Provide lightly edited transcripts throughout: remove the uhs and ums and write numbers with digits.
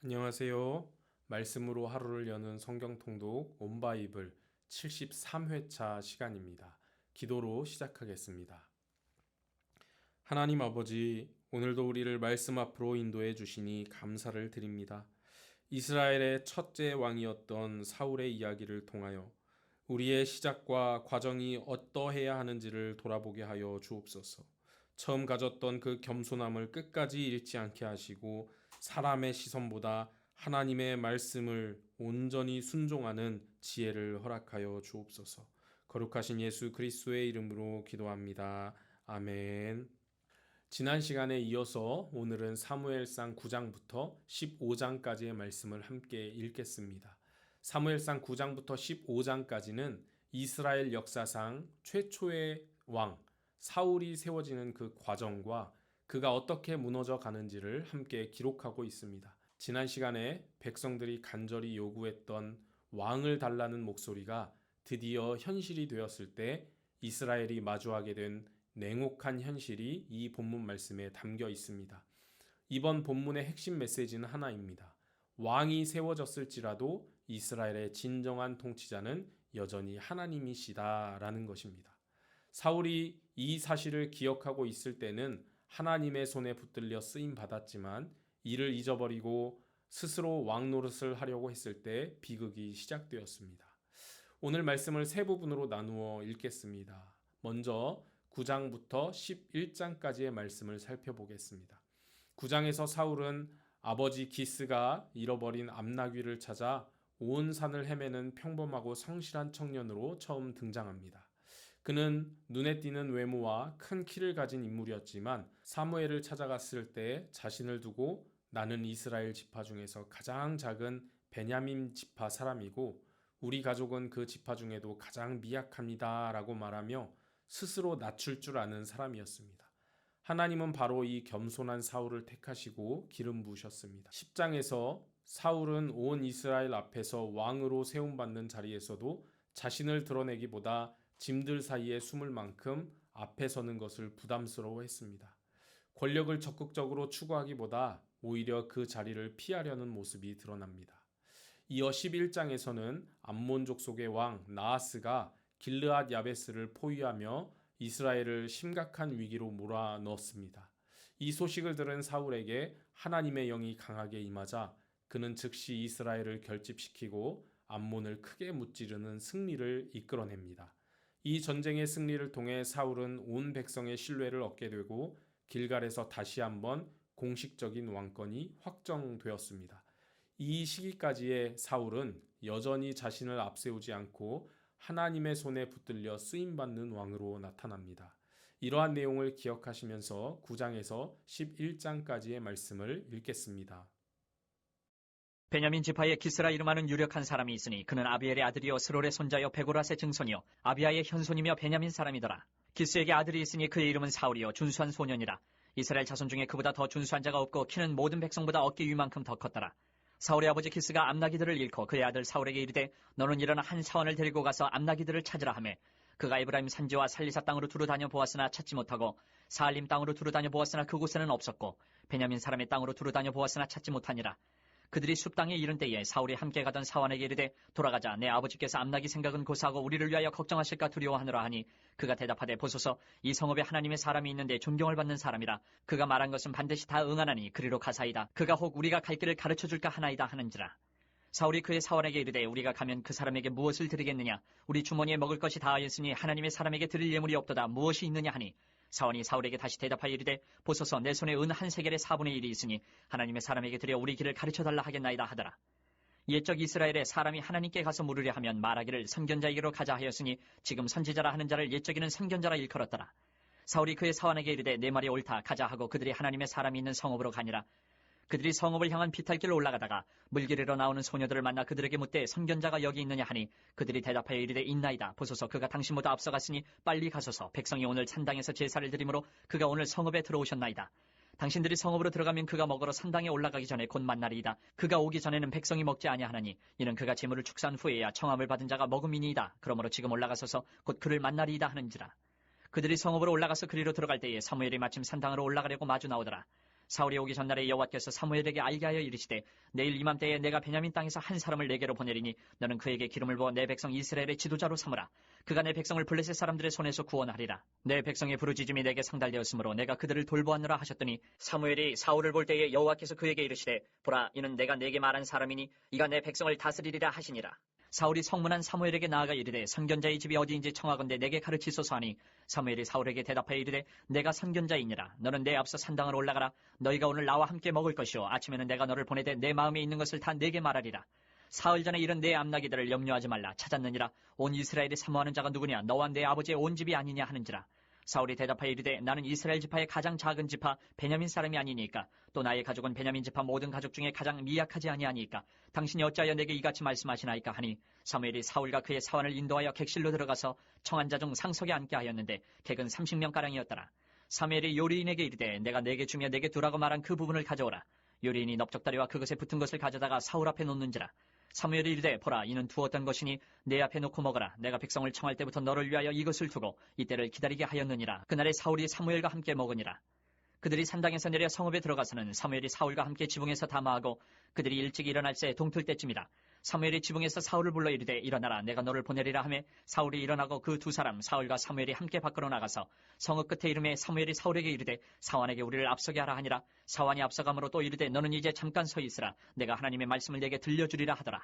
안녕하세요. 말씀으로 하루를 여는 성경 통독 온바이블 73회차 시간입니다. 기도로 시작하겠습니다. 하나님 아버지, 오늘도 우리를 말씀 앞으로 인도해 주시니 감사를 드립니다. 이스라엘의 첫째 왕이었던 사울의 이야기를 통하여 우리의 시작과 과정이 어떠해야 하는지를 돌아보게 하여 주옵소서. 처음 가졌던 그 겸손함을 끝까지 잃지 않게 하시고 사람의 시선보다 하나님의 말씀을 온전히 순종하는 지혜를 허락하여 주옵소서. 거룩하신 예수 그리스도의 이름으로 기도합니다. 아멘. 지난 시간에 이어서 오늘은 사무엘상 9장부터 15장까지의 말씀을 함께 읽겠습니다. 사무엘상 9장부터 15장까지는 이스라엘 역사상 최초의 왕 사울이 세워지는 그 과정과 그가 어떻게 무너져 가는지를 함께 기록하고 있습니다. 지난 시간에 백성들이 간절히 요구했던 왕을 달라는 목소리가 드디어 현실이 되었을 때 이스라엘이 마주하게 된 냉혹한 현실이 이 본문 말씀에 담겨 있습니다. 이번 본문의 핵심 메시지는 하나입니다. 왕이 세워졌을지라도 이스라엘의 진정한 통치자는 여전히 하나님이시다라는 것입니다. 사울이 이 사실을 기억하고 있을 때는 하나님의 손에 붙들려 쓰임 받았지만 이를 잊어버리고 스스로 왕 노릇을 하려고 했을 때 비극이 시작되었습니다. 오늘 말씀을 세 부분으로 나누어 읽겠습니다. 먼저 9장부터 11장까지의 말씀을 살펴보겠습니다. 9장에서 사울은 아버지 기스가 잃어버린 암나귀를 찾아 온 산을 헤매는 평범하고 성실한 청년으로 처음 등장합니다. 그는 눈에 띄는 외모와 큰 키를 가진 인물이었지만 사무엘을 찾아갔을 때 자신을 두고 나는 이스라엘 지파 중에서 가장 작은 베냐민 지파 사람이고 우리 가족은 그 지파 중에도 가장 미약합니다 라고 말하며 스스로 낮출 줄 아는 사람이었습니다. 하나님은 바로 이 겸손한 사울을 택하시고 기름 부으셨습니다. 10장에서 사울은 온 이스라엘 앞에서 왕으로 세움받는 자리에서도 자신을 드러내기보다 짐들 사이에 숨을 만큼 앞에 서는 것을 부담스러워했습니다. 권력을 적극적으로 추구하기보다 오히려 그 자리를 피하려는 모습이 드러납니다. 이어 11장에서는 암몬족 속의 왕 나하스가 길르앗 야베스를 포위하며 이스라엘을 심각한 위기로 몰아넣었습니다. 이 소식을 들은 사울에게 하나님의 영이 강하게 임하자 그는 즉시 이스라엘을 결집시키고 암몬을 크게 무찌르는 승리를 이끌어냅니다. 이 전쟁의 승리를 통해 사울은 온 백성의 신뢰를 얻게 되고 길갈에서 다시 한번 공식적인 왕권이 확정되었습니다. 이 시기까지의 사울은 여전히 자신을 앞세우지 않고 하나님의 손에 붙들려 쓰임받는 왕으로 나타납니다. 이러한 내용을 기억하시면서 9장에서 11장까지의 말씀을 읽겠습니다. 베냐민 지파의 기스라 이름하는 유력한 사람이 있으니 그는 아비엘의 아들이요 스롤의 손자요 베고라스의 증손이요 아비아의 현손이며 베냐민 사람이더라. 기스에게 아들이 있으니 그의 이름은 사울이요 준수한 소년이라. 이스라엘 자손 중에 그보다 더 준수한 자가 없고 키는 모든 백성보다 어깨 위만큼 더 컸더라. 사울의 아버지 기스가 암나기들을 잃고 그의 아들 사울에게 이르되 너는 일어나 한 사원을 데리고 가서 암나기들을 찾으라 하매 그가 에브라임 산지와 살리사 땅으로 두루 다녀 보았으나 찾지 못하고 사알림 땅으로 두루 다녀 보았으나 그곳에는 없었고 베냐민 사람의 땅으로 두루 다녀 보았으나 찾지 못하니라. 그들이 숲 땅에 이른 때에 사울이 함께 가던 사원에게 이르되 돌아가자 내 아버지께서 암나기 생각은 고사하고 우리를 위하여 걱정하실까 두려워하노라 하니 그가 대답하되 보소서 이 성읍에 하나님의 사람이 있는데 존경을 받는 사람이라 그가 말한 것은 반드시 다 응하나니 그리로 가사이다. 그가 혹 우리가 갈 길을 가르쳐줄까 하나이다 하는지라. 사울이 그의 사원에게 이르되 우리가 가면 그 사람에게 무엇을 드리겠느냐 우리 주머니에 먹을 것이 다하였으니 하나님의 사람에게 드릴 예물이 없도다 무엇이 있느냐 하니 사원이 사울에게 다시 대답하여 이르되 보소서 내 손에 은 한 세겔의 4분의 1이 있으니 하나님의 사람에게 드려 우리 길을 가르쳐달라 하겠나이다 하더라. 옛적 이스라엘에 사람이 하나님께 가서 물으려 하면 말하기를 선견자에게로 가자 하였으니 지금 선지자라 하는 자를 옛적에는 선견자라 일컬었더라. 사울이 그의 사원에게 이르되 내 말이 옳다 가자 하고 그들이 하나님의 사람이 있는 성읍으로 가니라. 그들이 성읍을 향한 비탈길로 올라가다가 물길으로 나오는 소녀들을 만나 그들에게 묻되 선견자가 여기 있느냐 하니 그들이 대답하여 이르되 있나이다. 보소서 그가 당신보다 앞서갔으니 빨리 가소서. 백성이 오늘 산당에서 제사를 드리므로 그가 오늘 성읍에 들어오셨나이다. 당신들이 성읍으로 들어가면 그가 먹으러 산당에 올라가기 전에 곧 만나리이다. 그가 오기 전에는 백성이 먹지 아니하나니 이는 그가 재물을 축사한 후에야 청함을 받은 자가 먹음이니이다. 그러므로 지금 올라가소서 곧 그를 만나리이다 하는지라. 그들이 성읍으로 올라가서 그리로 들어갈 때에 사무엘이 마침 산당으로 올라가려고 마주 나오더라. 사울이 오기 전날에 여호와께서 사무엘에게 알게 하여 이르시되 내일 이맘때에 내가 베냐민 땅에서 한 사람을 내게로 보내리니 너는 그에게 기름을 부어 내 백성 이스라엘의 지도자로 삼으라. 그가 내 백성을 블레셋 사람들의 손에서 구원하리라. 내 백성의 부르짖음이 내게 상달되었으므로 내가 그들을 돌보았노라 하셨더니 사무엘이 사울을 볼 때에 여호와께서 그에게 이르시되 보라 이는 내가 내게 말한 사람이니 이가 내 백성을 다스리리라 하시니라. 사울이 성문한 사무엘에게 나아가 이르되 선견자의 집이 어디인지 청하건대 내게 가르치소서 하니 사무엘이 사울에게 대답하여 이르되 내가 선견자이니라. 너는 내 앞서 산당을 올라가라. 너희가 오늘 나와 함께 먹을 것이요 아침에는 내가 너를 보내되 내 마음에 있는 것을 다 내게 말하리라. 사흘 전에 이른 내 암나기들을 염려하지 말라. 찾았느니라. 온 이스라엘이 사모하는 자가 누구냐? 너와 내 아버지의 온 집이 아니냐 하는지라. 사울이 대답하여 이르되 나는 이스라엘 지파의 가장 작은 지파 베냐민 사람이 아니니까 또 나의 가족은 베냐민 지파 모든 가족 중에 가장 미약하지 아니하니까 당신이 어찌하여 내게 이같이 말씀하시나이까 하니 사무엘이 사울과 그의 사환을 인도하여 객실로 들어가서 청한 자 중 상석에 앉게 하였는데 객은 30명가량이었더라. 사무엘이 요리인에게 이르되 내가 내게 주며 내게 두라고 말한 그 부분을 가져오라. 요리인이 넓적다리와 그것에 붙은 것을 가져다가 사울 앞에 놓는지라. 사무엘이 이르되 보라 이는 두었던 것이니 내 앞에 놓고 먹어라. 내가 백성을 청할 때부터 너를 위하여 이것을 두고 이때를 기다리게 하였느니라. 그날에 사울이 사무엘과 함께 먹으니라. 그들이 산당에서 내려 성읍에 들어가서는 사무엘이 사울과 함께 지붕에서 담화하고 그들이 일찍 일어날 새 동틀 때쯤이라. 사무엘이 지붕에서 사울을 불러 이르되 일어나라 내가 너를 보내리라 하매 사울이 일어나고 그 두 사람 사울과 사무엘이 함께 밖으로 나가서 성읍 끝에 이름에 사무엘이 사울에게 이르되 사환에게 우리를 앞서게 하라 하니라. 사환이 앞서감으로 또 이르되 너는 이제 잠깐 서 있으라. 내가 하나님의 말씀을 내게 들려주리라 하더라.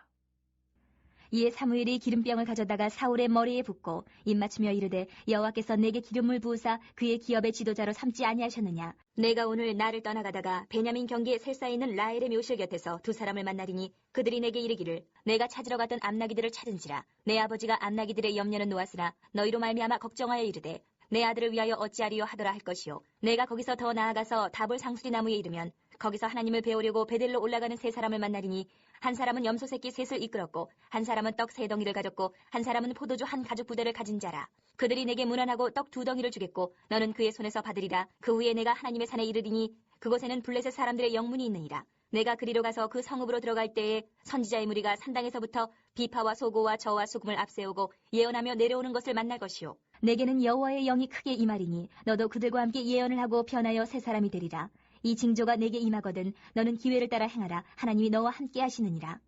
이에 사무엘이 기름병을 가져다가 사울의 머리에 붓고 입맞추며 이르되 여호와께서 내게 기름을 부으사 그의 기업의 지도자로 삼지 아니하셨느냐. 내가 오늘 나를 떠나가다가 베냐민 경계에 셀사에 있는 라헬의 묘실 곁에서 두 사람을 만나리니 그들이 내게 이르기를 내가 찾으러 갔던 암나기들을 찾은지라. 내 아버지가 암나기들의 염려는 놓았으나 너희로 말미암아 걱정하여 이르되 내 아들을 위하여 어찌하리요 하더라 할 것이요. 내가 거기서 더 나아가서 다볼 상수리 나무에 이르면 거기서 하나님을 배우려고 베델로 올라가는 세 사람을 만나리니 한 사람은 염소 새끼 셋을 이끌었고 한 사람은 떡 세 덩이를 가졌고 한 사람은 포도주 한 가죽 부대를 가진 자라. 그들이 내게 문안하고 떡 두 덩이를 주겠고 너는 그의 손에서 받으리라. 그 후에 내가 하나님의 산에 이르리니 그곳에는 블레셋 사람들의 영문이 있느니라. 내가 그리로 가서 그 성읍으로 들어갈 때에 선지자의 무리가 산당에서부터 비파와 소고와 저와 수금을 앞세우고 예언하며 내려오는 것을 만날 것이요. 내게는 여호와의 영이 크게 임하리니 너도 그들과 함께 예언을 하고 변하여 새 사람이 되리라. 이 징조가 내게 임하거든 너는 기회를 따라 행하라. 하나님이 너와 함께 하시느니라.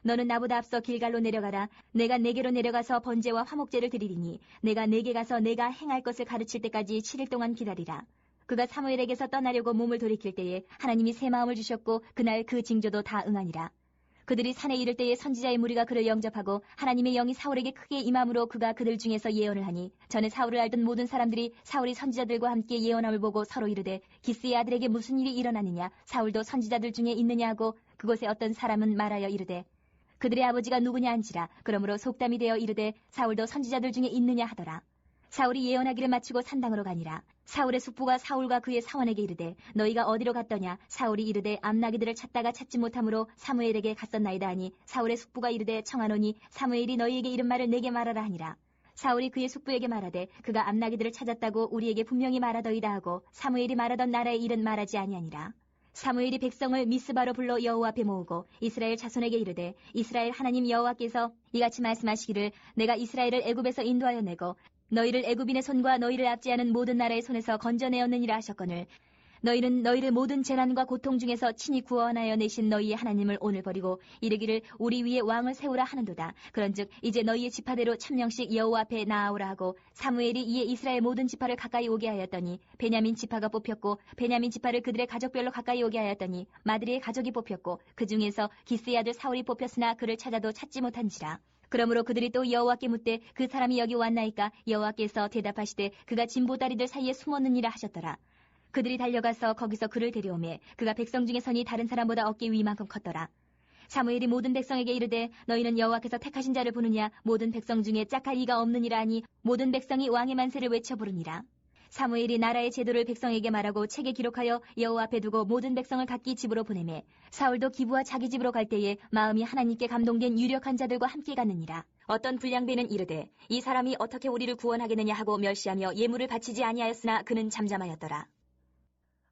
너는 나보다 앞서 길갈로 내려가라. 내가 내게로 내려가서 번제와 화목제를 드리리니 내가 내게 가서 내가 행할 것을 가르칠 때까지 7일 동안 기다리라. 그가 사무엘에게서 떠나려고 몸을 돌이킬 때에 하나님이 새 마음을 주셨고 그날 그 징조도 다 응하니라. 그들이 산에 이를 때에 선지자의 무리가 그를 영접하고 하나님의 영이 사울에게 크게 임함으로 그가 그들 중에서 예언을 하니 전에 사울을 알던 모든 사람들이 사울이 선지자들과 함께 예언함을 보고 서로 이르되 기스의 아들에게 무슨 일이 일어나느냐. 사울도 선지자들 중에 있느냐 하고 그곳에 어떤 사람은 말하여 이르되 그들의 아버지가 누구냐 한지라. 그러므로 속담이 되어 이르되 사울도 선지자들 중에 있느냐 하더라. 사울이 예언하기를 마치고 산당으로 가니라. 사울의 숙부가 사울과 그의 사원에게 이르되 너희가 어디로 갔더냐. 사울이 이르되 암나기들을 찾다가 찾지 못함으로 사무엘에게 갔었나이다 하니 사울의 숙부가 이르되 청하노니 사무엘이 너희에게 이른 말을 내게 말하라 하니라. 사울이 그의 숙부에게 말하되 그가 암나기들을 찾았다고 우리에게 분명히 말하더이다 하고 사무엘이 말하던 나라의 일은 말하지 아니하니라. 사무엘이 백성을 미스바로 불러 여호와 앞에 모으고 이스라엘 자손에게 이르되 이스라엘 하나님 여호와께서 이같이 말씀하시기를 내가 이스라엘을 애굽에서 인도하여 내고 너희를 애굽인의 손과 너희를 압제하는 모든 나라의 손에서 건져내었느니라 하셨거늘 너희는 너희를 모든 재난과 고통 중에서 친히 구원하여 내신 너희의 하나님을 오늘 버리고 이르기를 우리 위에 왕을 세우라 하는도다. 그런즉 이제 너희의 지파대로 1000명씩 여호와 앞에 나아오라 하고 사무엘이 이에 이스라엘 모든 지파를 가까이 오게 하였더니 베냐민 지파가 뽑혔고 베냐민 지파를 그들의 가족별로 가까이 오게 하였더니 마드리의 가족이 뽑혔고 그 중에서 기스의 아들 사울이 뽑혔으나 그를 찾아도 찾지 못한지라. 그러므로 그들이 또 여호와께 묻되 그 사람이 여기 왔나이까. 여호와께서 대답하시되 그가 진보다리들 사이에 숨었느니라 하셨더라. 그들이 달려가서 거기서 그를 데려오매 그가 백성 중에 선이 다른 사람보다 어깨 위만큼 컸더라. 사무엘이 모든 백성에게 이르되 너희는 여호와께서 택하신 자를 부르냐. 모든 백성 중에 짝할 이가 없느니라 하니 모든 백성이 왕의 만세를 외쳐 부르니라. 사무엘이 나라의 제도를 백성에게 말하고 책에 기록하여 여호와 앞에 두고 모든 백성을 각기 집으로 보내매 사울도 기브와 자기 집으로 갈 때에 마음이 하나님께 감동된 유력한 자들과 함께 갔느니라. 어떤 불량배는 이르되 이 사람이 어떻게 우리를 구원하겠느냐 하고 멸시하며 예물을 바치지 아니하였으나 그는 잠잠하였더라.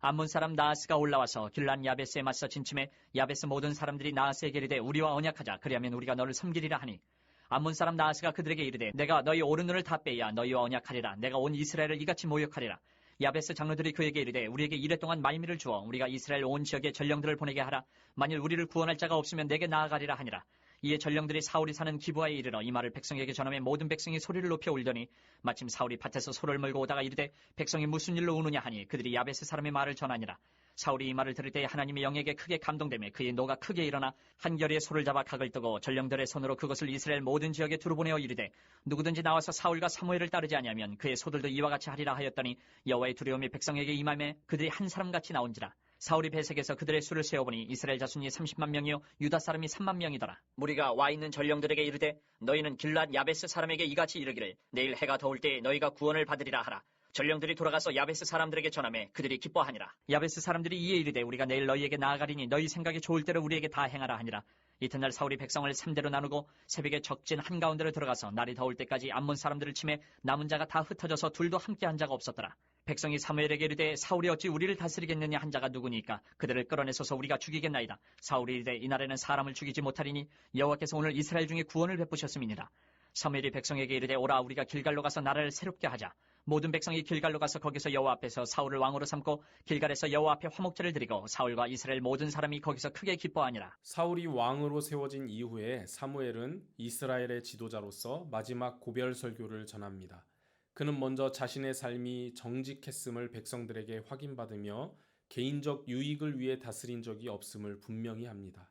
암몬 사람 나하스가 올라와서 길란 야베스에 맞서 진침해 야베스 모든 사람들이 나하스에게 이르되 우리와 언약하자. 그리하면 우리가 너를 섬기리라 하니 암몬 사람 나하스가 그들에게 이르되 내가 너희 오른 눈을 다 빼야 너희와 언약하리라. 내가 온 이스라엘을 이같이 모욕하리라. 야베스 장로들이 그에게 이르되 우리에게 이랫동안 말미를 주어 우리가 이스라엘 온 지역에 전령들을 보내게 하라. 만일 우리를 구원할 자가 없으면 내게 나아가리라 하니라. 이에 전령들이 사울이 사는 기브아에 이르러 이 말을 백성에게 전하며 모든 백성이 소리를 높여 울더니 마침 사울이 밭에서 소를 몰고 오다가 이르되 백성이 무슨 일로 우느냐 하니 그들이 야베스 사람의 말을 전하니라. 사울이 이 말을 들을 때 하나님의 영에게 크게 감동되며 그의 노가 크게 일어나 한결에 소를 잡아 각을 뜨고 전령들의 손으로 그것을 이스라엘 모든 지역에 두루 보내어 이르되 누구든지 나와서 사울과 사무엘을 따르지 아니하면 그의 소들도 이와 같이 하리라 하였더니 여호와의 두려움이 백성에게 임하매 그들이 한 사람같이 나온지라. 사울이 배색에서 그들의 수를 세어보니 이스라엘 자손이 30만 명이요 유다 사람이 3만 명이더라. 무리가 와 있는 전령들에게 이르되 너희는 길랏 야베스 사람에게 이같이 이르기를 내일 해가 더울 때 너희가 구원을 받으리라 하라. 전령들이 돌아가서 야베스 사람들에게 전하매 그들이 기뻐하니라. 야베스 사람들이 이에 이르되 우리가 내일 너희에게 나아가리니 너희 생각이 좋을 대로 우리에게 다 행하라 하니라. 이튿날 사울이 백성을 3대로 나누고 새벽에 적진 한가운데로 들어가서 날이 더울 때까지 암몬 사람들을 치매 남은 자가 다 흩어져서 둘도 함께 한 자가 없었더라. 백성이 사무엘에게 이르되 사울이 어찌 우리를 다스리겠느냐 한 자가 누구니까 그들을 끌어내소서 우리가 죽이겠나이다. 사울이 이르되 이날에는 사람을 죽이지 못하리니 여호와께서 오늘 이스라엘 중에 구원을 베푸셨음이니라. 사무엘이 백성에게 이르되 오라 우리가 길갈로 가서 나라를 새롭게 하자. 모든 백성이 길갈로 가서 거기서 여호와 앞에서 사울을 왕으로 삼고 길갈에서 여호와 앞에 화목제를 드리고 사울과 이스라엘 모든 사람이 거기서 크게 기뻐하니라. 사울이 왕으로 세워진 이후에 사무엘은 이스라엘의 지도자로서 마지막 고별 설교를 전합니다. 그는 먼저 자신의 삶이 정직했음을 백성들에게 확인받으며 개인적 유익을 위해 다스린 적이 없음을 분명히 합니다.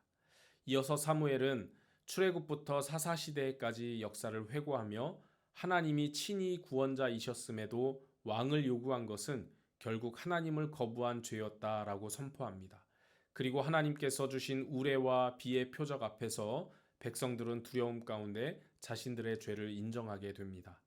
이어서 사무엘은 출애굽부터 사사시대까지 역사를 회고하며 하나님이 친히 구원자이셨음에도 왕을 요구한 것은 결국 하나님을 거부한 죄였다라고 선포합니다. 그리고 하나님께서 주신 우레와 비의 표적 앞에서 백성들은 두려움 가운데 자신들의 죄를 인정하게 됩니다.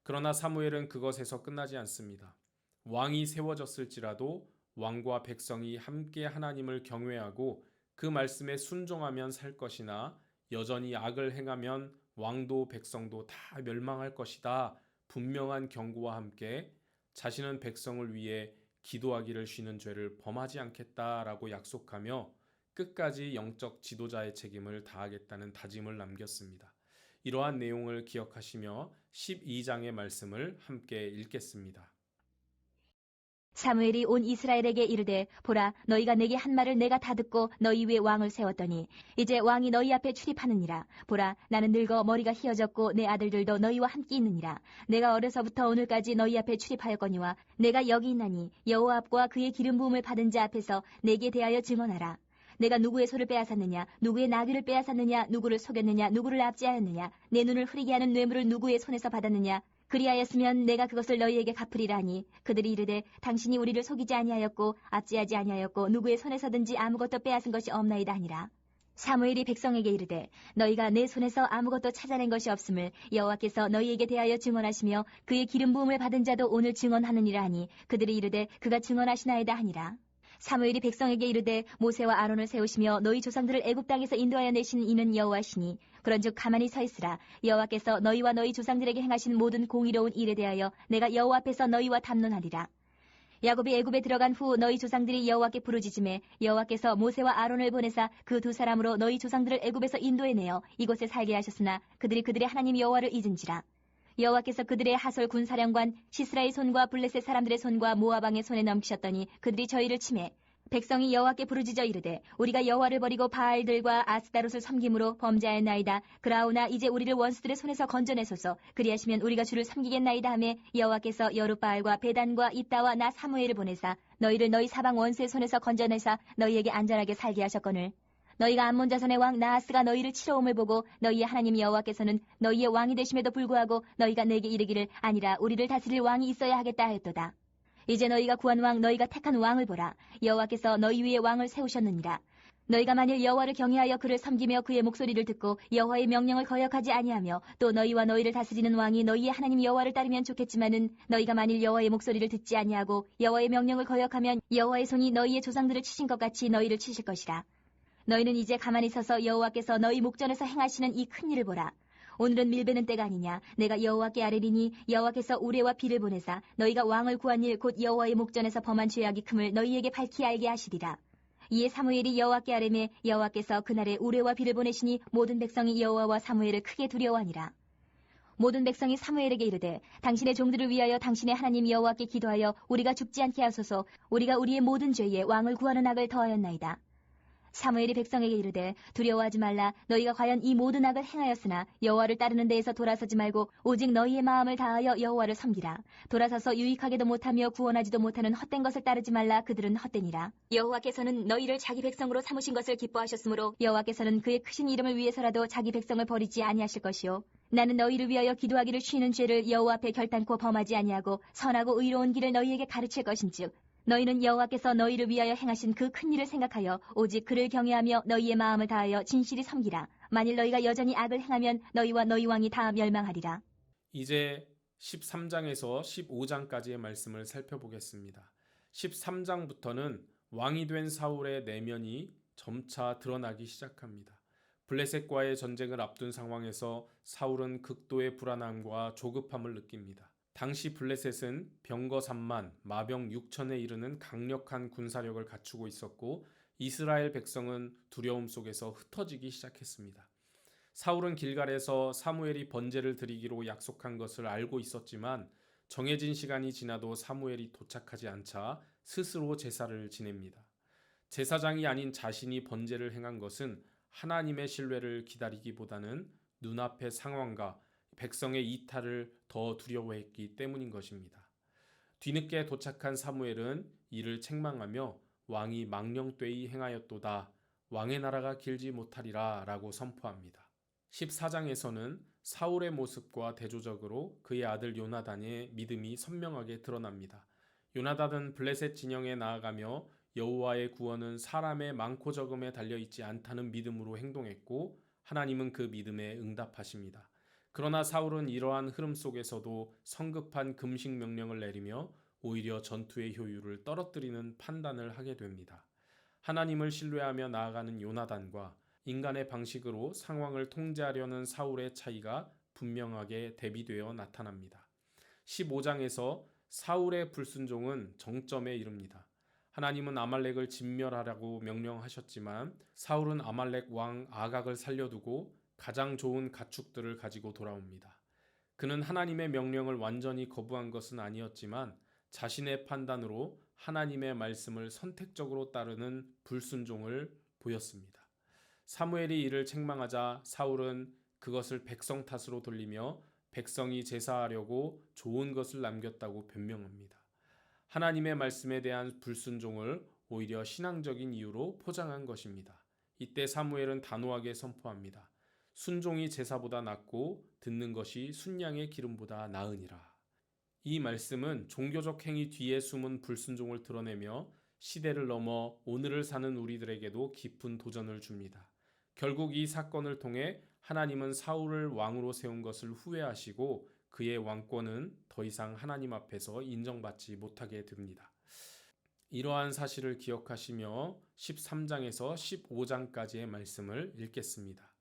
그러나 사무엘은 그것에서 끝나지 않습니다. 왕이 세워졌을지라도 왕과 백성이 함께 하나님을 경외하고 그 말씀에 순종하면 살 것이나 여전히 악을 행하면 왕도 백성도 다 멸망할 것이다. 분명한 경고와 함께 자신은 백성을 위해 기도하기를 쉬는 죄를 범하지 않겠다라고 약속하며 끝까지 영적 지도자의 책임을 다하겠다는 다짐을 남겼습니다. 이러한 내용을 기억하시며 12장의 말씀을 함께 읽겠습니다. 사무엘이 온 이스라엘에게 이르되 보라 너희가 내게 한 말을 내가 다 듣고 너희 위에 왕을 세웠더니 이제 왕이 너희 앞에 출입하느니라. 보라 나는 늙어 머리가 희어졌고 내 아들들도 너희와 함께 있느니라. 내가 어려서부터 오늘까지 너희 앞에 출입하였거니와 내가 여기 있나니 여호와 앞과 그의 기름 부음을 받은 자 앞에서 내게 대하여 증언하라. 내가 누구의 소를 빼앗았느냐 누구의 나귀를 빼앗았느냐 누구를 속였느냐 누구를 압제하였느냐 내 눈을 흐리게 하는 뇌물을 누구의 손에서 받았느냐 그리하였으면 내가 그것을 너희에게 갚으리라 하니 그들이 이르되 당신이 우리를 속이지 아니하였고 압제하지 아니하였고 누구의 손에서든지 아무것도 빼앗은 것이 없나이다 하니라. 사무엘이 백성에게 이르되 너희가 내 손에서 아무것도 찾아낸 것이 없음을 여호와께서 너희에게 대하여 증언하시며 그의 기름 부음을 받은 자도 오늘 증언하느니라 하니 그들이 이르되 그가 증언하시나이다 하니라. 사무엘이 백성에게 이르되 모세와 아론을 세우시며 너희 조상들을 애굽 땅에서 인도하여 내신 이는 여호와시니 그런즉 가만히 서 있으라. 여호와께서 너희와 너희 조상들에게 행하신 모든 공의로운 일에 대하여 내가 여호와 앞에서 너희와 담론하리라. 야곱이 애굽에 들어간 후 너희 조상들이 여호와께 부르짖음에 여호와께서 모세와 아론을 보내사 그 두 사람으로 너희 조상들을 애굽에서 인도해내어 이곳에 살게 하셨으나 그들이 그들의 하나님 여호와를 잊은지라. 여호와께서 그들의 하솔 군사령관 시스라의 손과 블레셋 사람들의 손과 모압 왕의 손에 넘기셨더니 그들이 저희를 치매 백성이 여호와께 부르짖어 이르되 우리가 여호와를 버리고 바알들과 아스다롯을 섬김으로 범죄하였나이다. 그라오나 이제 우리를 원수들의 손에서 건져내소서. 그리하시면 우리가 주를 섬기겠나이다 하매 여호와께서 여룻바알과 베단과 입다와 나 사무엘을 보내사 너희를 너희 사방 원수의 손에서 건져내사 너희에게 안전하게 살게 하셨거늘 너희가 암몬 자손의 왕 나하스가 너희를 치러옴을 보고 너희의 하나님 여호와께서는 너희의 왕이 되심에도 불구하고 너희가 내게 이르기를 아니라 우리를 다스릴 왕이 있어야 하겠다 하였도다. 이제 너희가 구한 왕 너희가 택한 왕을 보라. 여호와께서 너희 위에 왕을 세우셨느니라. 너희가 만일 여호와를 경외하여 그를 섬기며 그의 목소리를 듣고 여호와의 명령을 거역하지 아니하며 또 너희와 너희를 다스리는 왕이 너희의 하나님 여호와를 따르면 좋겠지만은 너희가 만일 여호와의 목소리를 듣지 아니하고 여호와의 명령을 거역하면 여호와의 손이 너희의 조상들을 치신 것 같이 너희를 치실 것이라. 너희는 이제 가만히 서서 여호와께서 너희 목전에서 행하시는 이 큰 일을 보라. 오늘은 밀베는 때가 아니냐. 내가 여호와께 아뢰리니 여호와께서 우레와 비를 보내사 너희가 왕을 구한 일 곧 여호와의 목전에서 범한 죄악이 큼을 너희에게 밝히 알게 하시리라. 이에 사무엘이 여호와께 아뢰매 여호와께서 그날에 우레와 비를 보내시니 모든 백성이 여호와와 사무엘을 크게 두려워하니라. 모든 백성이 사무엘에게 이르되 당신의 종들을 위하여 당신의 하나님 여호와께 기도하여 우리가 죽지 않게 하소서. 우리가 우리의 모든 죄에 왕을 구하는 악을 더하였나이다. 사무엘이 백성에게 이르되 두려워하지 말라. 너희가 과연 이 모든 악을 행하였으나 여호와를 따르는 데에서 돌아서지 말고 오직 너희의 마음을 다하여 여호와를 섬기라. 돌아서서 유익하게도 못하며 구원하지도 못하는 헛된 것을 따르지 말라. 그들은 헛되니라. 여호와께서는 너희를 자기 백성으로 삼으신 것을 기뻐하셨으므로 여호와께서는 그의 크신 이름을 위해서라도 자기 백성을 버리지 아니하실 것이요. 나는 너희를 위하여 기도하기를 쉬는 죄를 여호와 앞에 결단코 범하지 아니하고 선하고 의로운 길을 너희에게 가르칠 것인즉 너희는 여호와께서 너희를 위하여 행하신 그 큰 일을 생각하여 오직 그를 경외하며 너희의 마음을 다하여 진실이 섬기라. 만일 너희가 여전히 악을 행하면 너희와 너희 왕이 다 멸망하리라. 이제 13장에서 15장까지의 말씀을 살펴보겠습니다. 13장부터는 왕이 된 사울의 내면이 점차 드러나기 시작합니다. 블레셋과의 전쟁을 앞둔 상황에서 사울은 극도의 불안함과 조급함을 느낍니다. 당시 블레셋은 병거 3만, 마병 6천에 이르는 강력한 군사력을 갖추고 있었고 이스라엘 백성은 두려움 속에서 흩어지기 시작했습니다. 사울은 길갈에서 사무엘이 번제를 드리기로 약속한 것을 알고 있었지만 정해진 시간이 지나도 사무엘이 도착하지 않자 스스로 제사를 지냅니다. 제사장이 아닌 자신이 번제를 행한 것은 하나님의 신뢰를 기다리기보다는 눈앞의 상황과 백성의 이탈을 더 두려워했기 때문인 것입니다. 뒤늦게 도착한 사무엘은 이를 책망하며 왕이 망령되이 행하였도다. 왕의 나라가 길지 못하리라 라고 선포합니다. 14장에서는 사울의 모습과 대조적으로 그의 아들 요나단의 믿음이 선명하게 드러납니다. 요나단은 블레셋 진영에 나아가며 여호와의 구원은 사람의 많고 적음에 달려있지 않다는 믿음으로 행동했고 하나님은 그 믿음에 응답하십니다. 그러나 사울은 이러한 흐름 속에서도 성급한 금식 명령을 내리며 오히려 전투의 효율을 떨어뜨리는 판단을 하게 됩니다. 하나님을 신뢰하며 나아가는 요나단과 인간의 방식으로 상황을 통제하려는 사울의 차이가 분명하게 대비되어 나타납니다. 15장에서 사울의 불순종은 정점에 이릅니다. 하나님은 아말렉을 진멸하라고 명령하셨지만 사울은 아말렉 왕 아각을 살려두고 가장 좋은 가축들을 가지고 돌아옵니다. 그는 하나님의 명령을 완전히 거부한 것은 아니었지만 자신의 판단으로 하나님의 말씀을 선택적으로 따르는 불순종을 보였습니다. 사무엘이 이를 책망하자 사울은 그것을 백성 탓으로 돌리며 백성이 제사하려고 좋은 것을 남겼다고 변명합니다. 하나님의 말씀에 대한 불순종을 오히려 신앙적인 이유로 포장한 것입니다. 이때 사무엘은 단호하게 선포합니다. 순종이 제사보다 낫고 듣는 것이 순양의 기름보다 나으니라. 이 말씀은 종교적 행위 뒤에 숨은 불순종을 드러내며 시대를 넘어 오늘을 사는 우리들에게도 깊은 도전을 줍니다. 결국 이 사건을 통해 하나님은 사울을 왕으로 세운 것을 후회하시고 그의 왕권은 더 이상 하나님 앞에서 인정받지 못하게 됩니다. 이러한 사실을 기억하시며 13장에서 15장까지의 말씀을 읽겠습니다.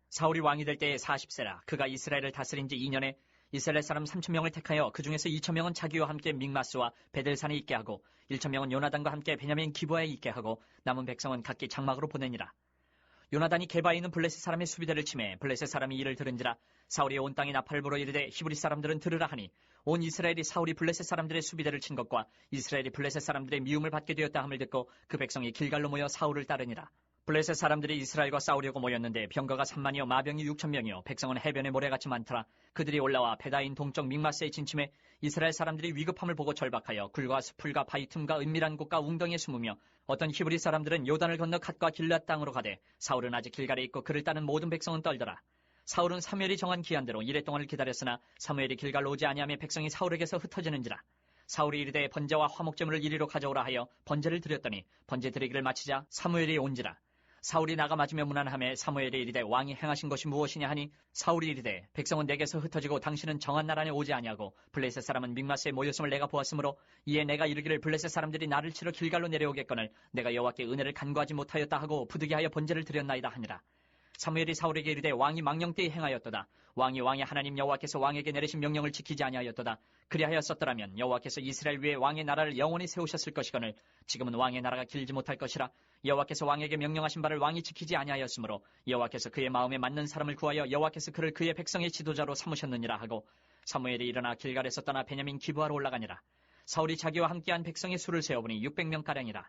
사울이 왕이 될 때에 40세라. 그가 이스라엘을 다스린 지 2년에 이스라엘 사람 3,000명을 택하여 그 중에서 2,000명은 자기와 함께 믹마스와 베델산에 있게 하고 1,000명은 요나단과 함께 베냐민 기브아에 있게 하고 남은 백성은 각기 장막으로 보내니라. 요나단이 게바에 있는 블레셋 사람의 수비대를 치매 블레셋 사람이 이를 들은지라. 사울이 온 땅에 나팔을 불어 이르되 히브리 사람들은 들으라 하니 온 이스라엘이 사울이 블레셋 사람들의 수비대를 친 것과 이스라엘이 블레셋 사람들의 미움을 받게 되었다 함을 듣고 그 백성이 길갈로 모여 사울을 따르니라. 블레셋 사람들이 이스라엘과 싸우려고 모였는데 병거가 3만이요 마병이 6,000명이요 백성은 해변에 모래같이 많더라. 그들이 올라와 베다인 동쪽 믹마스에 진침해 이스라엘 사람들이 위급함을 보고 절박하여 굴과 수풀과 바위 틈과 은밀한 곳과 웅덩이에 숨으며 어떤 히브리 사람들은 요단을 건너 갓과 길앗 땅으로 가되 사울은 아직 길갈에 있고 그를 따는 모든 백성은 떨더라. 사울은 사무엘이 정한 기한대로 이래 동안을 기다렸으나 사무엘이 길갈로 오지 아니하며 백성이 사울에게서 흩어지는지라. 사울이 이르되 번제와 화목제물을 이리로 가져오라 하여 번제를 드렸더니 번제 드리기를 마치자 사무엘이 온지라. 사울이 나가 맞으며 무난하며 사무엘이 이르되 왕이 행하신 것이 무엇이냐 하니 사울이 이르되 백성은 내게서 흩어지고 당신은 정한 날 안에 오지 아니하고 블레셋 사람은 믹마스에 모였음을 내가 보았으므로 이에 내가 이르기를 블레셋 사람들이 나를 치러 길갈로 내려오겠거늘 내가 여호와께 은혜를 간구하지 못하였다 하고 부득이하여 번제를 드렸나이다 하니라. 사무엘이 사울에게 이르되 왕이 망령되이 행하였도다. 왕이 왕의 하나님 여호와께서 왕에게 내리신 명령을 지키지 아니하였도다. 그리하였었더라면 여호와께서 이스라엘 위에 왕의 나라를 영원히 세우셨을 것이거늘 지금은 왕의 나라가 길지 못할 것이라. 여호와께서 왕에게 명령하신 바를 왕이 지키지 아니하였으므로 여호와께서 그의 마음에 맞는 사람을 구하여 여호와께서 그를 그의 백성의 지도자로 삼으셨느니라 하고 사무엘이 일어나 길갈에서 떠나 베냐민 기브아로 올라가니라. 사울이 자기와 함께한 백성의 수를 세어보니 600명가량이라.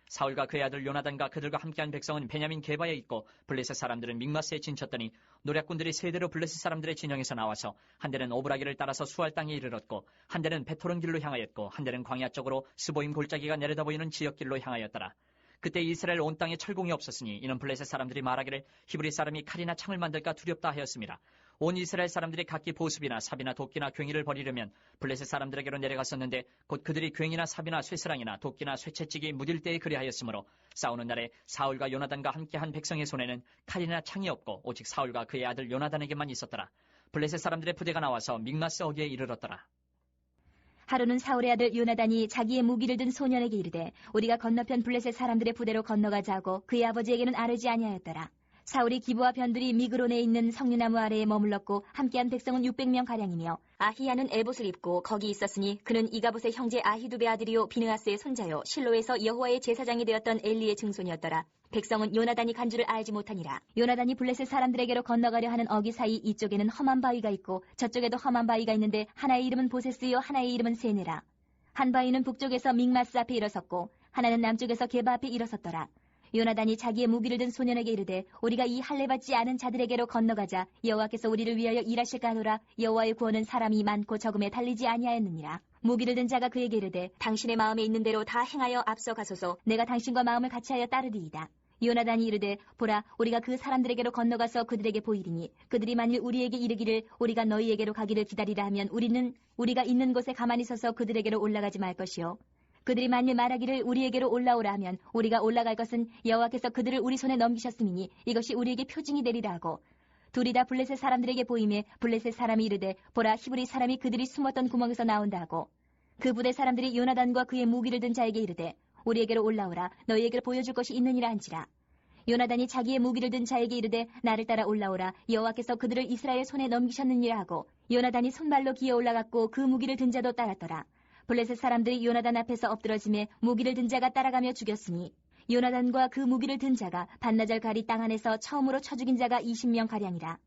사울과 그의 아들 요나단과 그들과 함께한 백성은 베냐민 게바에 있고 블레셋 사람들은 믹마스에 진쳤더니 노략군들이 세대로 블레셋 사람들의 진영에서 나와서 한 대는 오브라기를 따라서 수알 땅에 이르렀고 한 대는 베토론 길로 향하였고 한 대는 광야 쪽으로 스보임 골짜기가 내려다 보이는 지역길로 향하였더라. 그때 이스라엘 온 땅에 철공이 없었으니 이는 블레셋 사람들이 말하기를 히브리 사람이 칼이나 창을 만들까 두렵다 하였습니다. 온 이스라엘 사람들이 각기 보습이나 삽이나 도끼나 괭이를 버리려면 블레셋 사람들에게로 내려갔었는데 곧 그들이 괭이나 삽이나 쇠스랑이나 도끼나 쇠채찍이 무딜 때에 그리하였으므로 싸우는 날에 사울과 요나단과 함께한 백성의 손에는 칼이나 창이 없고 오직 사울과 그의 아들 요나단에게만 있었더라. 블레셋 사람들의 부대가 나와서 믹마스 어귀에 이르렀더라. 하루는 사울의 아들 요나단이 자기의 무기를 든 소년에게 이르되 우리가 건너편 블레셋 사람들의 부대로 건너가자 하고 그의 아버지에게는 아뢰지 아니하였더라. 사울이 기브와 변들이 미그론에 있는 석류나무 아래에 머물렀고 함께한 백성은 600명가량이며 아히야는 에봇을 입고 거기 있었으니 그는 이가봇의 형제 아히두베 아들이요 비느하스의 손자요 실로에서 여호와의 제사장이 되었던 엘리의 증손이었더라. 백성은 요나단이 간 줄을 알지 못하니라. 요나단이 블레셋 사람들에게로 건너가려 하는 어기 사이 이쪽에는 험한 바위가 있고 저쪽에도 험한 바위가 있는데 하나의 이름은 보세스요 하나의 이름은 세네라. 한 바위는 북쪽에서 믹마스 앞에 일어섰고 하나는 남쪽에서 게바 앞에 일어섰더라. 요나단이 자기의 무기를 든 소년에게 이르되 우리가 이 할례받지 않은 자들에게로 건너가자. 여호와께서 우리를 위하여 일하실까 하노라. 여호와의 구원은 사람이 많고 적음에 달리지 아니하였느니라. 무기를 든 자가 그에게 이르되 당신의 마음에 있는 대로 다 행하여 앞서가소서. 내가 당신과 마음을 같이하여 따르리이다. 요나단이 이르되 보라 우리가 그 사람들에게로 건너가서 그들에게 보이리니 그들이 만일 우리에게 이르기를 우리가 너희에게로 가기를 기다리라 하면 우리가 있는 곳에 가만히 서서 그들에게로 올라가지 말 것이요 그들이 만일 말하기를 우리에게로 올라오라 하면 우리가 올라갈 것은 여호와께서 그들을 우리 손에 넘기셨음이니 이것이 우리에게 표징이 되리라 하고 둘이 다 블레셋 사람들에게 보임에 블레셋 사람이 이르되 보라 히브리 사람이 그들이 숨었던 구멍에서 나온다 하고 그 부대 사람들이 요나단과 그의 무기를 든 자에게 이르되 우리에게로 올라오라 너희에게 보여줄 것이 있느니라 한지라. 요나단이 자기의 무기를 든 자에게 이르되 나를 따라 올라오라 여호와께서 그들을 이스라엘 손에 넘기셨느니라 하고 요나단이 손발로 기어 올라갔고 그 무기를 든 자도 따랐더라. 블레셋 사람들이 요나단 앞에서 엎드러짐에 무기를 든 자가 따라가며 죽였으니 요나단과 그 무기를 든 자가 반나절 가리 땅 안에서 처음으로 쳐 죽인 자가 20명가량이라.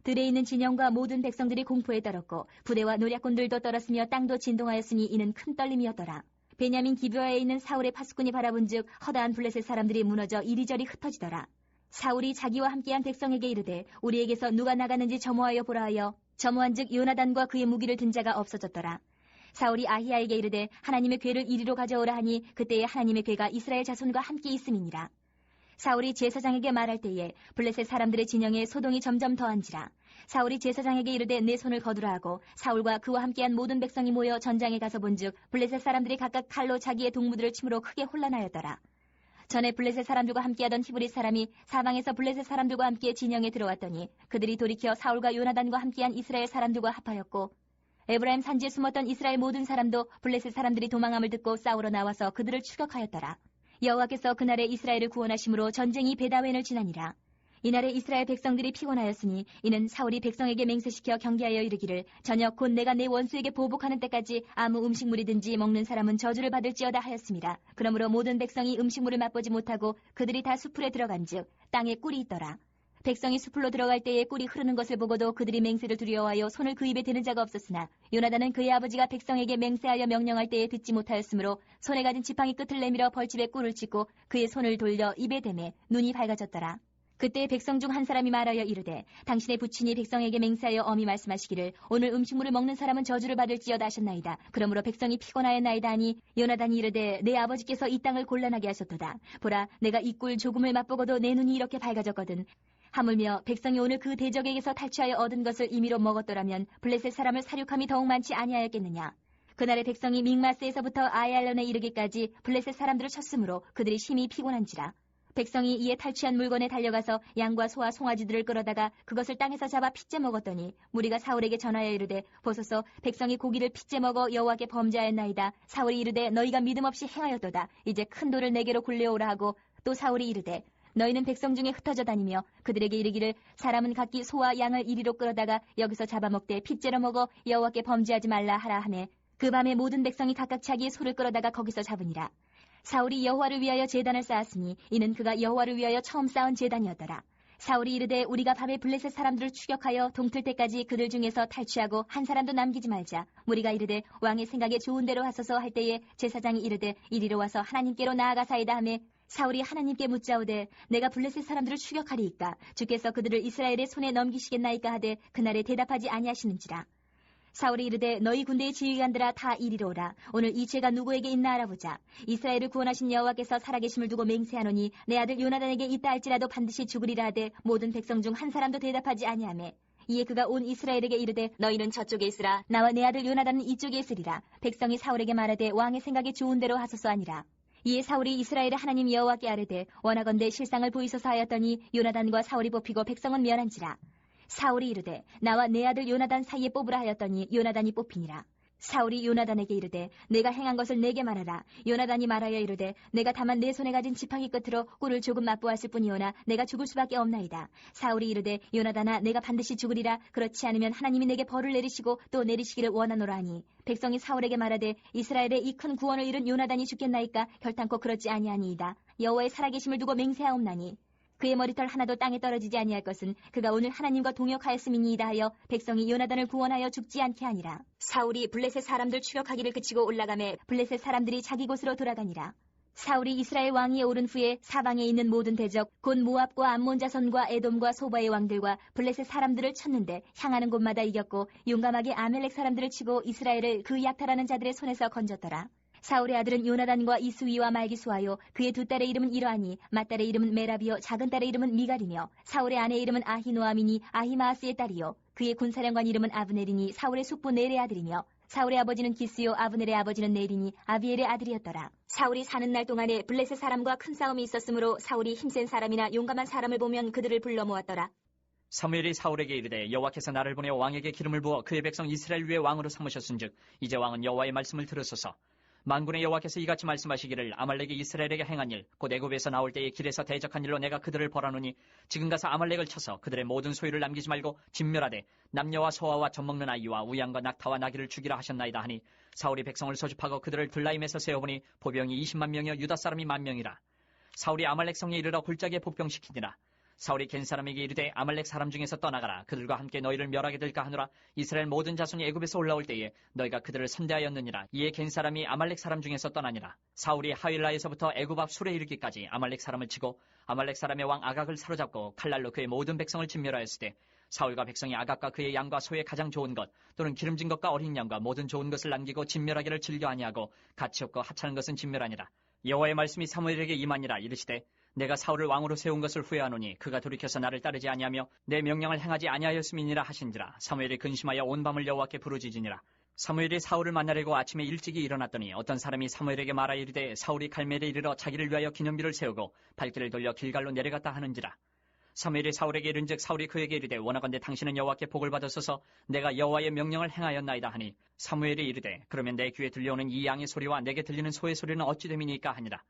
들에 있는 진영과 모든 백성들이 공포에 떨었고 부대와 노략군들도 떨었으며 땅도 진동하였으니 이는 큰 떨림이었더라. 베냐민 기브아에 있는 사울의 파수꾼이 바라본즉 허다한 블레셋 사람들이 무너져 이리저리 흩어지더라. 사울이 자기와 함께한 백성에게 이르되 우리에게서 누가 나가는지 점호하여 보라 하여 점호한즉 요나단과 그의 무기를 든 자가 없어졌더라. 사울이 아히야에게 이르되 하나님의 궤를 이리로 가져오라 하니 그때에 하나님의 궤가 이스라엘 자손과 함께 있음이니라. 사울이 제사장에게 말할 때에 블레셋 사람들의 진영에 소동이 점점 더한지라. 사울이 제사장에게 이르되 내 손을 거두라 하고 사울과 그와 함께한 모든 백성이 모여 전장에 가서 본즉 블레셋 사람들이 각각 칼로 자기의 동무들을 침으로 크게 혼란하였더라. 전에 블레셋 사람들과 함께하던 히브리 사람이 사방에서 블레셋 사람들과 함께 진영에 들어왔더니 그들이 돌이켜 사울과 요나단과 함께한 이스라엘 사람들과 합하였고 에브라임 산지에 숨었던 이스라엘 모든 사람도 블레셋 사람들이 도망함을 듣고 싸우러 나와서 그들을 추격하였더라. 여호와께서 그날에 이스라엘을 구원하심으로 전쟁이 베다웬을 지나니라. 이날에 이스라엘 백성들이 피곤하였으니 이는 사울이 백성에게 맹세시켜 경계하여 이르기를 저녁 곧 내가 내 원수에게 보복하는 때까지 아무 음식물이든지 먹는 사람은 저주를 받을지어다 하였습니다. 그러므로 모든 백성이 음식물을 맛보지 못하고 그들이 다 수풀에 들어간즉 땅에 꿀이 있더라. 백성이 수풀로 들어갈 때에 꿀이 흐르는 것을 보고도 그들이 맹세를 두려워하여 손을 그 입에 대는 자가 없었으나 요나단은 그의 아버지가 백성에게 맹세하여 명령할 때에 듣지 못하였으므로 손에 가진 지팡이 끝을 내밀어 벌집에 꿀을 찢고 그의 손을 돌려 입에 대매 눈이 밝아졌더라. 그때 백성 중 한 사람이 말하여 이르되 당신의 부친이 백성에게 맹세하여 엄히 말씀하시기를 오늘 음식물을 먹는 사람은 저주를 받을지어다 하셨나이다. 그러므로 백성이 피곤하였나이다 하니 요나단이 이르되 내 아버지께서 이 땅을 곤란하게 하셨도다. 보라 내가 이 꿀 조금을 맛보고도 내 눈이 이렇게 밝아졌거든. 하물며 백성이 오늘 그 대적에게서 탈취하여 얻은 것을 임의로 먹었더라면 블레셋 사람을 사륙함이 더욱 많지 아니하였겠느냐. 그날의 백성이 믹마스에서부터 아얄론에 이르기까지 블레셋 사람들을 쳤으므로 그들이 심히 피곤한지라. 백성이 이에 탈취한 물건에 달려가서 양과 소와 송아지들을 끌어다가 그것을 땅에서 잡아 핏째 먹었더니 무리가 사울에게 전하여 이르되 보소서 백성이 고기를 핏째 먹어 여호와께 범죄하였나이다. 사울이 이르되 너희가 믿음 없이 행하였도다. 이제 큰 돌을 내게로 굴려오라 하고 또 사울이 이르되 너희는 백성 중에 흩어져 다니며 그들에게 이르기를 사람은 각기 소와 양을 이리로 끌어다가 여기서 잡아먹되 핏째로 먹어 여호와께 범죄하지 말라 하라 하매 그 밤에 모든 백성이 각각 자기의 소를 끌어다가 거기서 잡으니라. 사울이 여호와를 위하여 제단을 쌓았으니 이는 그가 여호와를 위하여 처음 쌓은 제단이었더라. 사울이 이르되 우리가 밤에 블레셋 사람들을 추격하여 동틀 때까지 그들 중에서 탈취하고 한 사람도 남기지 말자. 무리가 이르되 왕의 생각에 좋은 대로 하소서 할 때에 제사장이 이르되 이리로 와서 하나님께로 나아가사이다 하매 사울이 하나님께 묻자오되 내가 블레셋 사람들을 추격하리이까 주께서 그들을 이스라엘의 손에 넘기시겠나이까 하되 그날에 대답하지 아니하시는지라. 사울이 이르되 너희 군대의 지휘관들아 다 이리로 오라. 오늘 이 죄가 누구에게 있나 알아보자. 이스라엘을 구원하신 여호와께서 살아계심을 두고 맹세하노니 내 아들 요나단에게 있다 할지라도 반드시 죽으리라 하되 모든 백성 중 한 사람도 대답하지 아니하매 이에 그가 온 이스라엘에게 이르되 너희는 저쪽에 있으라. 나와 내 아들 요나단은 이쪽에 있으리라. 백성이 사울에게 말하되 왕의 생각에 좋은 대로 하소서 하니라. 이에 사울이 이스라엘의 하나님 여호와께 아뢰되 원하건대 실상을 보이소서 하였더니 요나단과 사울이 뽑히고 백성은 멸한지라. 사울이 이르되 나와 내 아들 요나단 사이에 뽑으라 하였더니 요나단이 뽑히니라. 사울이 요나단에게 이르되 내가 행한 것을 내게 말하라. 요나단이 말하여 이르되 내가 다만 내 손에 가진 지팡이 끝으로 꿀을 조금 맛보았을 뿐이오나 내가 죽을 수밖에 없나이다. 사울이 이르되 요나단아 내가 반드시 죽으리라. 그렇지 않으면 하나님이 내게 벌을 내리시고 또 내리시기를 원하노라 하니 백성이 사울에게 말하되 이스라엘의 이 큰 구원을 이룬 요나단이 죽겠나이까 결탄코 그렇지 아니하니이다. 여호와의 살아계심을 두고 맹세하옵나니 그의 머리털 하나도 땅에 떨어지지 아니할 것은 그가 오늘 하나님과 동역하였음이니이다 하여 백성이 요나단을 구원하여 죽지 않게 하니라. 사울이 블레셋 사람들 추격하기를 그치고 올라가매 블레셋 사람들이 자기 곳으로 돌아가니라. 사울이 이스라엘 왕위에 오른 후에 사방에 있는 모든 대적 곧 모압과 암몬 자손과 에돔과 소바의 왕들과 블레셋 사람들을 쳤는데 향하는 곳마다 이겼고 용감하게 아멜렉 사람들을 치고 이스라엘을 그 약탈하는 자들의 손에서 건졌더라. 사울의 아들은 요나단과 이스위와 말기수하요 그의 두 딸의 이름은 이러하니 맏딸의 이름은 메라비요 작은 딸의 이름은 미갈이며 사울의 아내 이름은 아히노아미니 아히마아스의 딸이요 그의 군사령관 이름은 아브넬이니 사울의 숙부 넬의 아들이며 사울의 아버지는 기스요 아브넬의 아버지는 넬이니 아비엘의 아들이었더라. 사울이 사는 날 동안에 블레셋 사람과 큰 싸움이 있었으므로 사울이 힘센 사람이나 용감한 사람을 보면 그들을 불러 모았더라. 사무엘이 사울에게 이르되 여호와께서 나를 보내 왕에게 기름을 부어 그의 백성 이스라엘 위에 왕으로 삼으셨은즉 이제 왕은 여호와의 말씀을 들으소서. 만군의 여호와께서 이같이 말씀하시기를 아말렉이 이스라엘에게 행한 일 곧 애굽에서 나올 때에 길에서 대적한 일로 내가 그들을 벌하노니 지금 가서 아말렉을 쳐서 그들의 모든 소유를 남기지 말고 진멸하되 남녀와 소아와 젖먹는 아이와 우양과 낙타와 나귀를 죽이라 하셨나이다 하니 사울이 백성을 소집하고 그들을 들라임에서 세어보니 보병이 20만 명이요 유다 사람이 10,000명이라. 사울이 아말렉 성에 이르러 골짜기에 복병시키니라. 사울이 겐 사람에게 이르되 아말렉 사람 중에서 떠나가라. 그들과 함께 너희를 멸하게 될까 하노라. 이스라엘 모든 자손이 애굽에서 올라올 때에 너희가 그들을 선대하였느니라. 이에 겐 사람이 아말렉 사람 중에서 떠나니라. 사울이 하윌라에서부터 애굽 앞 술에 이르기까지 아말렉 사람을 치고 아말렉 사람의 왕 아각을 사로잡고 칼날로 그의 모든 백성을 진멸하였을 때 사울과 백성이 아각과 그의 양과 소의 가장 좋은 것 또는 기름진 것과 어린 양과 모든 좋은 것을 남기고 진멸하기를 즐겨 아니하고 가치 없고 하찮은 것은 진멸하니라. 여호와의 말씀이 사무엘에게 임하니라. 이르시되 내가 사울을 왕으로 세운 것을 후회하노니 그가 돌이켜서 나를 따르지 아니하며 내 명령을 행하지 아니하였음이니라 하신지라. 사무엘이 근심하여 온 밤을 여호와께 부르짖으니라. 사무엘이 사울을 만나려고 아침에 일찍이 일어났더니 어떤 사람이 사무엘에게 말하 이르되 사울이 갈멜에 이르러 자기를 위하여 기념비를 세우고 발길을 돌려 길갈로 내려갔다 하는지라. 사무엘이 사울에게 이른즉 사울이 그에게 이르되 원하건대 당신은 여호와께 복을 받으소서. 내가 여호와의 명령을 행하였나이다 하니 사무엘이 이르되 그러면 내 귀에 들려오는 이 양의 소리와 내게 들리는 소의 소리는 어찌 됨이니까 하니라.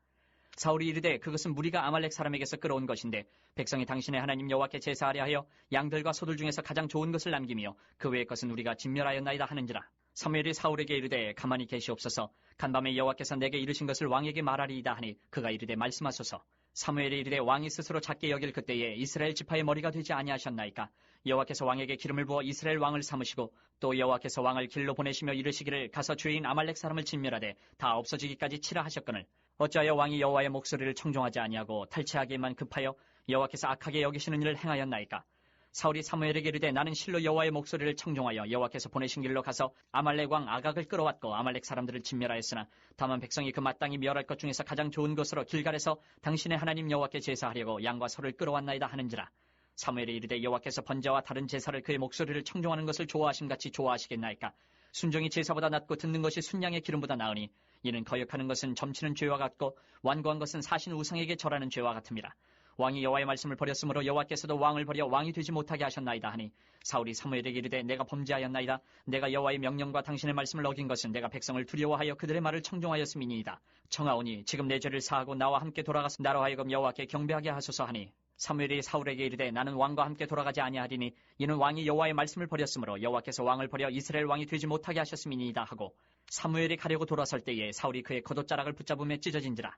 사울이 이르되 그것은 무리가 아말렉 사람에게서 끌어온 것인데 백성이 당신의 하나님 여호와께 제사하려 하여 양들과 소들 중에서 가장 좋은 것을 남기며 그 외의 것은 우리가 진멸하였나이다 하는지라. 사무엘이 사울에게 이르되 가만히 계시옵소서. 간밤에 여호와께서 내게 이르신 것을 왕에게 말하리이다 하니 그가 이르되 말씀하소서. 사무엘이 이르되 왕이 스스로 작게 여길 그때에 이스라엘 지파의 머리가 되지 아니하셨나이까. 여호와께서 왕에게 기름을 부어 이스라엘 왕을 삼으시고 또 여호와께서 왕을 길로 보내시며 이르시기를 가서 죄인 아말렉 사람을 진멸하되 다 없어지기까지 치라 하셨거늘 어찌하여 왕이 여호와의 목소리를 청종하지 아니하고 탈취하기만 급하여 여호와께서 악하게 여기시는 일을 행하였나이까. 사울이 사무엘에게 이르되 나는 실로 여호와의 목소리를 청종하여 여호와께서 보내신 길로 가서 아말렉 왕 아각을 끌어왔고 아말렉 사람들을 진멸하였으나 다만 백성이 그 마땅히 멸할 것 중에서 가장 좋은 것으로 길갈에서 당신의 하나님 여호와께 제사하려고 양과 소를 끌어왔나이다 하는지라. 사무엘이 이르되 여호와께서 번제와 다른 제사를 그의 목소리를 청종하는 것을 좋아하심같이 좋아하시겠나이까. 순종이 제사보다 낫고 듣는 것이 순양의 기름보다 나으니 이는 거역하는 것은 점치는 죄와 같고 완고한 것은 사신 우상에게 절하는 죄와 같음이라. 왕이 여호와의 말씀을 버렸으므로 여호와께서도 왕을 버려 왕이 되지 못하게 하셨나이다 하니 사울이 사무엘에게 이르되 내가 범죄하였나이다. 내가 여호와의 명령과 당신의 말씀을 어긴 것은 내가 백성을 두려워하여 그들의 말을 청종하였음이니이다. 청하오니 지금 내 죄를 사하고 나와 함께 돌아가서 나로 하여금 여호와께 경배하게 하소서 하니 사무엘이 사울에게 이르되 나는 왕과 함께 돌아가지 아니하리니 이는 왕이 여호와의 말씀을 버렸으므로 여호와께서 왕을 버려 이스라엘 왕이 되지 못하게 하셨음이니이다 하고 사무엘이 가려고 돌아설 때에 사울이 그의 겉옷자락을 붙잡으며 찢어진지라.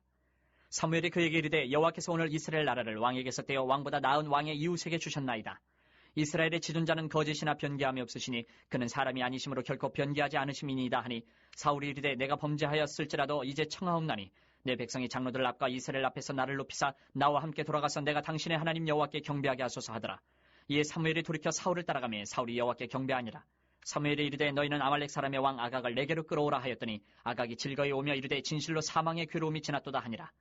사무엘이 그에게 이르되 여호와께서 오늘 이스라엘 나라를 왕에게서 떼어 왕보다 나은 왕의 이웃에게 주셨나이다. 이스라엘의 지존자는 거짓이나 변개함이 없으시니 그는 사람이 아니심으로 결코 변개하지 않으심이니이다 하니 사울이 이르되 내가 범죄하였을지라도 이제 청하옵나니 내 백성이 장로들 앞과 이스라엘 앞에서 나를 높이사 나와 함께 돌아가서 내가 당신의 하나님 여호와께 경배하게 하소서 하더라. 이에 사무엘이 돌이켜 사울을 따라가며 사울이 여호와께 경배하니라. 사무엘이 이르되 너희는 아말렉 사람의 왕 아각을 내게로 끌어오라 하였더니 아각이 즐거이 오며 이르되 진실로 사망의 괴로움이 지났도다 하니라.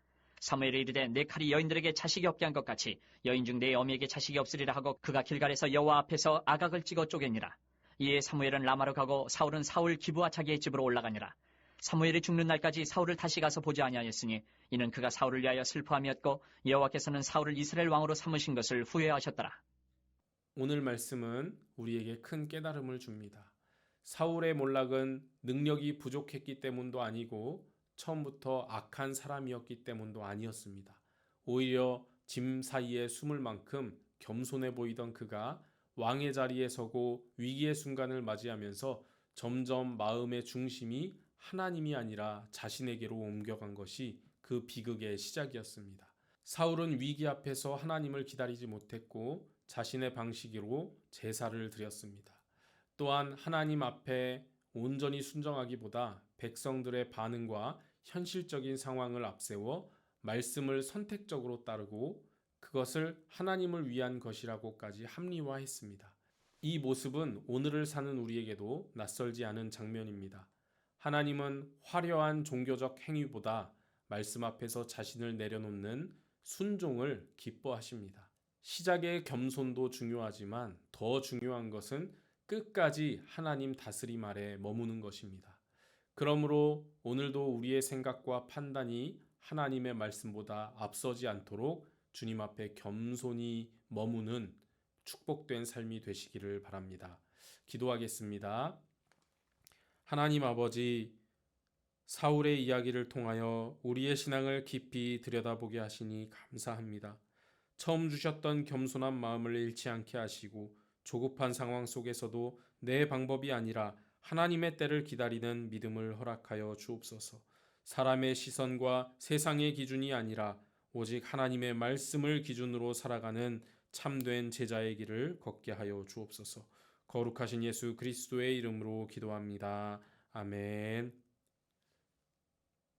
사무엘이 이르되 내 칼이 여인들에게 자식이 없게 한 것 같이 여인 중 내 어미에게 자식이 없으리라 하고 그가 길갈에서 여호와 앞에서 아각을 찍어 쪼개니라. 이에 사무엘은 라마로 가고 사울은 사울 기브와 자기의 집으로 올라가니라. 사무엘이 죽는 날까지 사울을 다시 가서 보지 아니하였으니 이는 그가 사울을 위하여 슬퍼함이었고 여호와께서는 사울을 이스라엘 왕으로 삼으신 것을 후회하셨더라. 오늘 말씀은 우리에게 큰 깨달음을 줍니다. 사울의 몰락은 능력이 부족했기 때문도 아니고 처음부터 악한 사람이었기 때문도 아니었습니다. 오히려 짐 사이에 숨을 만큼 겸손해 보이던 그가 왕의 자리에 서고 위기의 순간을 맞이하면서 점점 마음의 중심이 하나님이 아니라 자신에게로 옮겨간 것이 그 비극의 시작이었습니다. 사울은 위기 앞에서 하나님을 기다리지 못했고 자신의 방식으로 제사를 드렸습니다. 또한 하나님 앞에 온전히 순종하기보다 백성들의 반응과 현실적인 상황을 앞세워 말씀을 선택적으로 따르고 그것을 하나님을 위한 것이라고까지 합리화했습니다. 이 모습은 오늘을 사는 우리에게도 낯설지 않은 장면입니다. 하나님은 화려한 종교적 행위보다 말씀 앞에서 자신을 내려놓는 순종을 기뻐하십니다. 시작의 겸손도 중요하지만 더 중요한 것은 끝까지 하나님 다스림 아래 머무는 것입니다. 그러므로 오늘도 우리의 생각과 판단이 하나님의 말씀보다 앞서지 않도록 주님 앞에 겸손히 머무는 축복된 삶이 되시기를 바랍니다. 기도하겠습니다. 하나님 아버지, 사울의 이야기를 통하여 우리의 신앙을 깊이 들여다보게 하시니 감사합니다. 처음 주셨던 겸손한 마음을 잃지 않게 하시고 조급한 상황 속에서도 내 방법이 아니라 하나님의 때를 기다리는 믿음을 허락하여 주옵소서. 사람의 시선과 세상의 기준이 아니라 오직 하나님의 말씀을 기준으로 살아가는 참된 제자의 길을 걷게 하여 주옵소서. 거룩하신 예수 그리스도의 이름으로 기도합니다. 아멘.